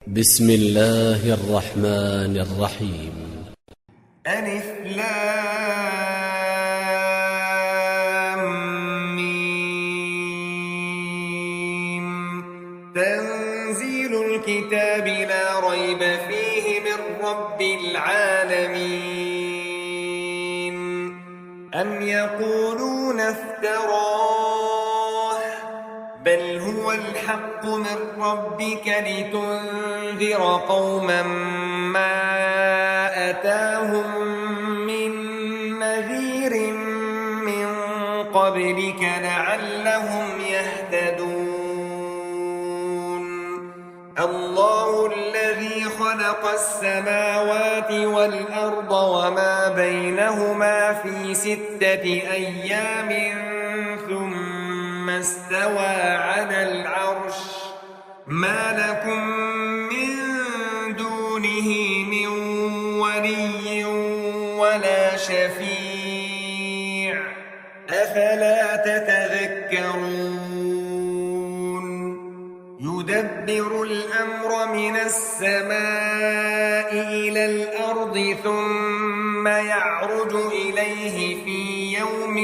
بسم الله الرحمن الرحيم. ألف لام ميم. تنزيل الكتاب لا ريب فيه من رب العالمين. أم يقولون افتراه بل هو الحق من ربك لتنذر قوما ما أتاهم من نذير من قبلك لعلهم يهتدون. الله الذي خلق السماوات والأرض وما بينهما في 6 أيام ثم استوى على العرش. ما لكم من دونه من ولي ولا شفيع أفلا تتذكرون. يدبر الأمر من السماء إلى الأرض ثم يعرج إليه في يوم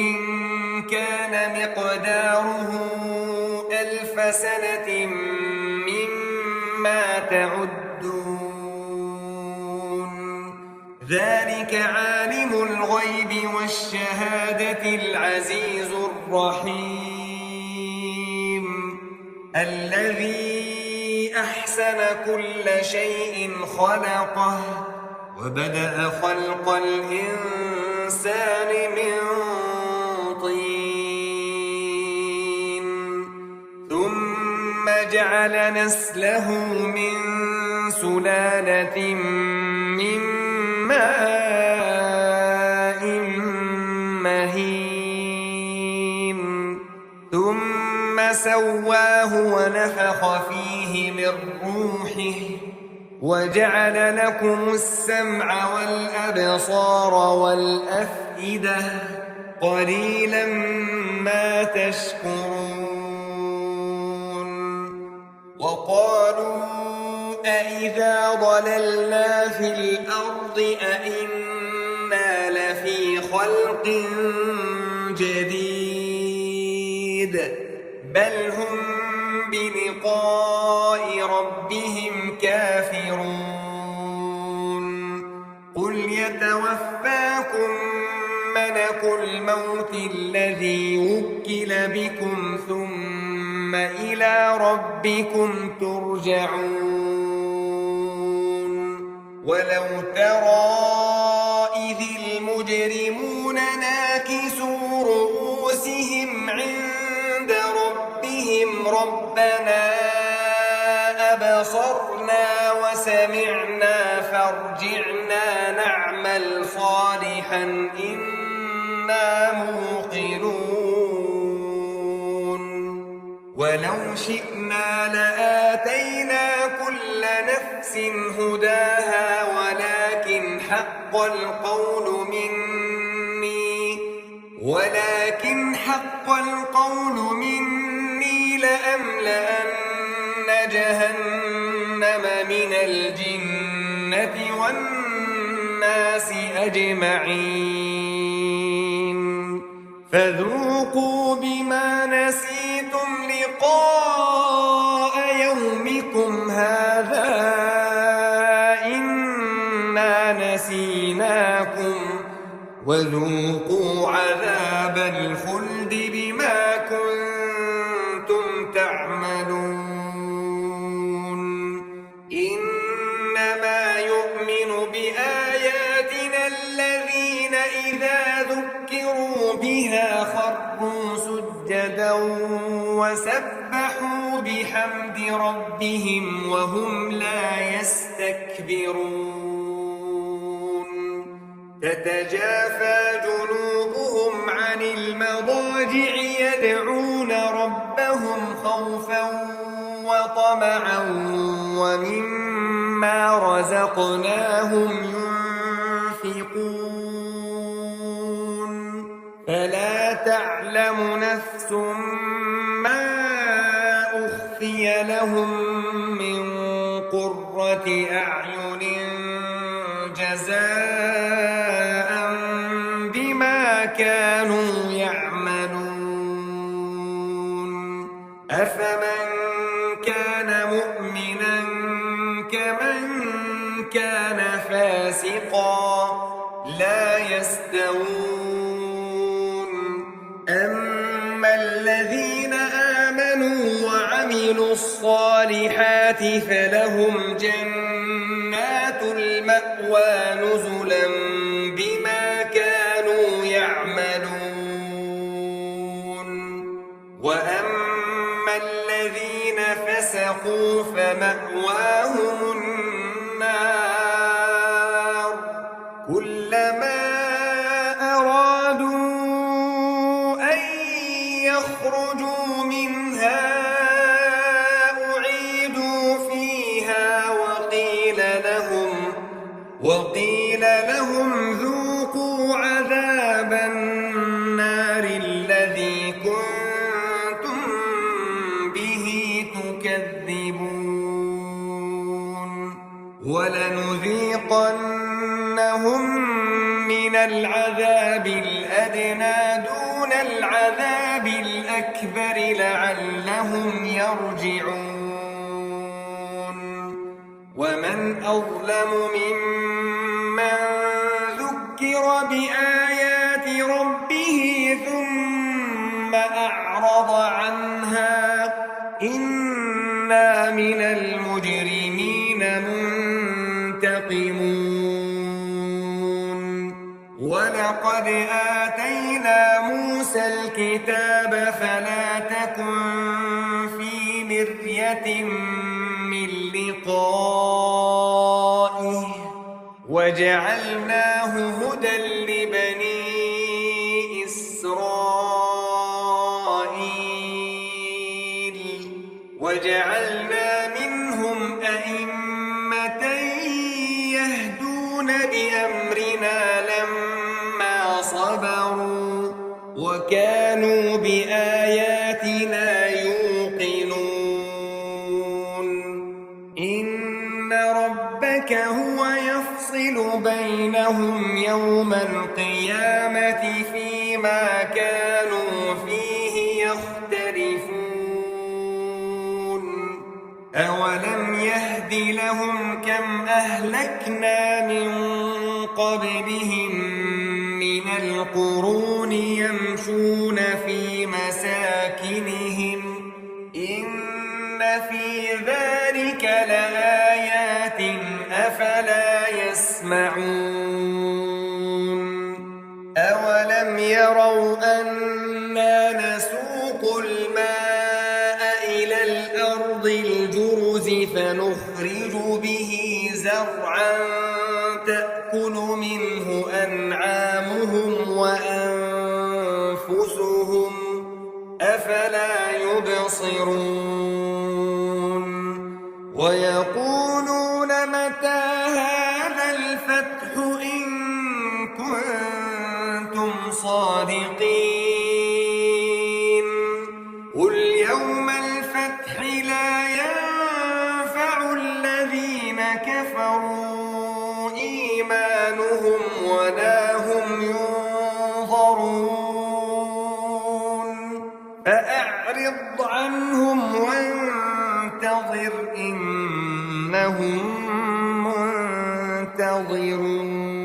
كان مقداره 1000 سنة مما تعدون. ذلك عالم الغيب والشهادة العزيز الرحيم الذي أحسن كل شيء خلقه وبدأ خلق الإنسان من طين ثم جعل نسله من سلالة من ماء مهين ثم سواه ونفخ فيه من روحه وجعل لكم السمع والأبصار والأفئدة قليلا ما تشكرون. وقالوا أإذا ضللنا في الأرض أإنا لفي خلق جديد بل هم بلقاء ربهم كافرون. قل يتوفاكم ملك الموت الذي وكل بكم ثم إلى ربكم ترجعون. ولو ترى إذ المجرمون ناكسوا رؤوسهم عند ربهم ربنا أبصرنا وسمعنا فارجعنا نعمل صالحا إنا موقنون. ولو شئنا لآتينا كل نفس هداها ولكن حق القول مني لأملأن جهنم من الجنة والناس أجمعين. فذوقوا بما نسيتم لقاء يومكم هذا إنا نسيناكم وذوقوا عذاب الخلد بما كنتم تعملون. إنما يؤمن بآياتنا الذين إذا ذكروا بها خروا سجدا وسبحوا بحمد ربهم وهم لا يستكبرون. تتجافى جنوبهم عن المضاجع يدعون ربهم خوفا وطمعا ومما رزقناهم ينفقون. فلا تعلم نفس ما أخفي لهم من قرة قرة أعين جزاء بما كانوا يعملون أفمن كان مؤمنا كمن كان فاسقا لا يستوون أما الذين آمنوا وعملوا الصالحات فلهم جنات المأوى نزلا بما كانوا يعملون وأما الذين فسقوا فمأواهم النار كلما أرادوا أن يخرجوا منها أعيدوا فيها وقيل لهم ذوقوا عذاب النار الذي كنتم به تكذبون ولنذيقنهم من العذاب الأدنى دون العذاب الأكبر لعلهم يرجعون ومن أظلم ممن ذكر بآيات ربه ثم أعرض عنها إنا من المجرمين منتقمون ولقد آتينا موسى الكتاب فلا تكن في مرية من لقائه وجعلناه هدى لبني إسرائيل وجعلنا منهم أئمة يهدون بأمرنا لما صبروا وكانوا بآياتنا يوقنون إن ربك هو يفصل بينهم يوم القيامة فيما كانوا فيه يختلفون أولم يهد لهم كم أهلكنا من قبلهم من القرون يمشون في مساكنهم إن في ذلك لآيات أفلا يسمعون أولم يروا أنا نسوق الماء إلى الأرض الجرز فنخرج به زرعا تأكل منه أنعامهم وأنفسهم أفلا يبصرون ويقولون متى هذا الفتح إن كنتم صادقين قل يوم الفتح لا ينفع الذين كفروا إيمانهم ولا هم ينظرون فأعرض عنهم وانتظر إنهم منتظرون